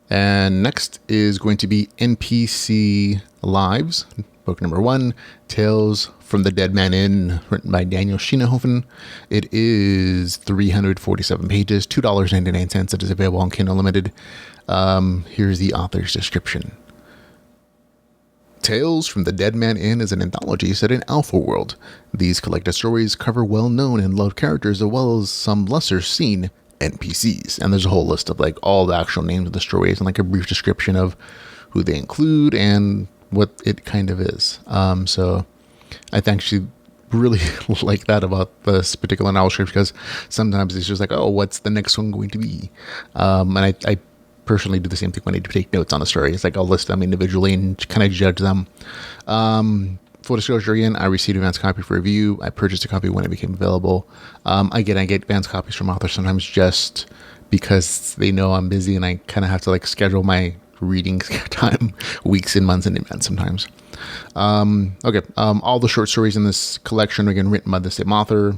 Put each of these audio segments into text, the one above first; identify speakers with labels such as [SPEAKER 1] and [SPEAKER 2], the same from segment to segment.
[SPEAKER 1] And next is going to be NPC Lives, book number 1, Tales from the Dead Man Inn, written by Daniel Schienehofen. It is 347 pages, $2.99. It is available on Kindle Unlimited. Here's the author's description. Tales from the Dead Man Inn is an anthology set in Alpha World. These collected stories cover well-known and loved characters as well as some lesser-seen NPCs. And there's a whole list of like all the actual names of the stories and like a brief description of who they include and what it kind of is. So I actually really like that about this particular novel script, because sometimes it's just like, oh, what's the next one going to be? And I personally do the same thing when I take notes on a story. It's like I'll list them individually and kind of judge them. Full disclosure again, I received an advance copy for review. I purchased a copy when it became available. Again, I get advance copies from authors sometimes just because they know I'm busy and I kind of have to like schedule my reading time weeks and months in advance sometimes. All the short stories in this collection are again written by the same author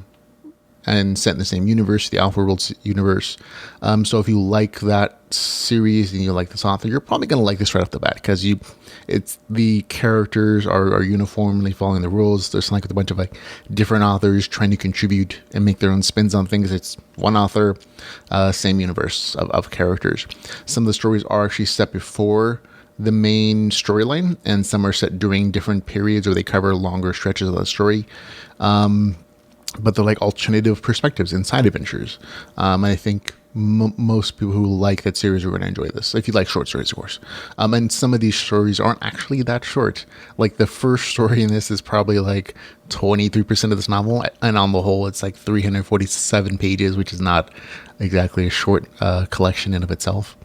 [SPEAKER 1] and set in the same universe, the Alpha World universe. So if you like that series and you like this author, you're probably going to like this right off the bat, because the characters are uniformly following the rules. There's like a bunch of like different authors trying to contribute and make their own spins on things. It's one author, same universe of characters. Some of the stories are actually set before the main storyline, and some are set during different periods, or they cover longer stretches of the story. But they're like alternative perspectives inside adventures. And I think most people who like that series are going to enjoy this, if you like short stories, of course. And some of these stories aren't actually that short. Like the first story in this is probably like 23% of this novel, and on the whole it's like 347 pages, which is not exactly a short collection in of itself.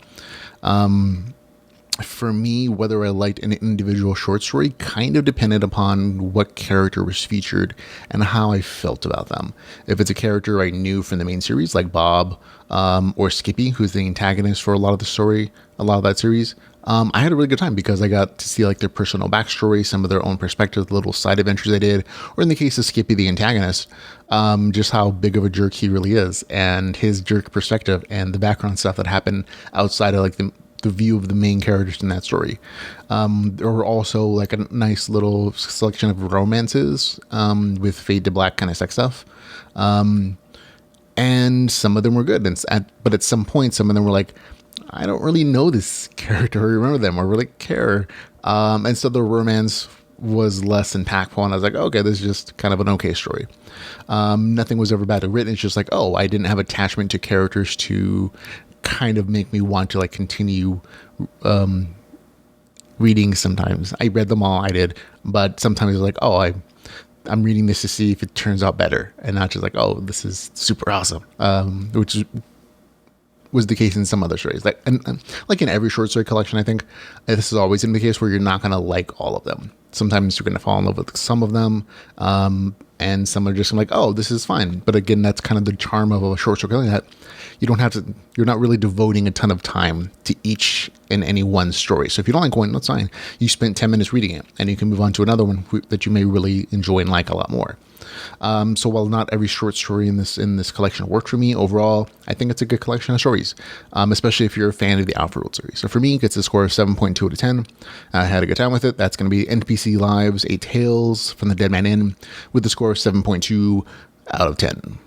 [SPEAKER 1] For me, whether I liked an individual short story kind of depended upon what character was featured and how I felt about them. If it's a character I knew from the main series, like Bob or Skippy, who's the antagonist for a lot of that series, I had a really good time because I got to see like their personal backstory, some of their own perspectives, little side adventures they did, or in the case of Skippy, the antagonist, just how big of a jerk he really is, and his jerk perspective and the background stuff that happened outside of like the view of the main characters in that story. There were also like a nice little selection of romances with fade to black kind of sex stuff. And some of them were good. But at some point, some of them were like, I don't really know this character or remember them or really care. And so the romance was less impactful. And I was like, okay, this is just kind of an okay story. Nothing was ever badly written. It's just like, oh, I didn't have attachment to characters to kind of make me want to like continue reading. Sometimes I read them all, I did, but sometimes it's like, oh, I'm reading this to see if it turns out better, and not just like, oh, this is super awesome, which was the case in some other stories. Like like in every short story collection, I think this is always in the case where you're not going to like all of them. Sometimes you're going to fall in love with some of them, and some are just like, oh, this is fine. But again, that's kind of the charm of a short story collection, that you don't have to, you're not really devoting a ton of time to each and any one story. So if you don't like one, that's fine. You spent 10 minutes reading it, and you can move on to another one that you may really enjoy and like a lot more. So while not every short story in this collection worked for me, overall, I think it's a good collection of stories, especially if you're a fan of the Alpha World series. So for me, it gets a score of 7.2 out of 10. I had a good time with it. That's going to be NPC Lives, A Tales from the Dead Man Inn, with a score of 7.2 out of 10.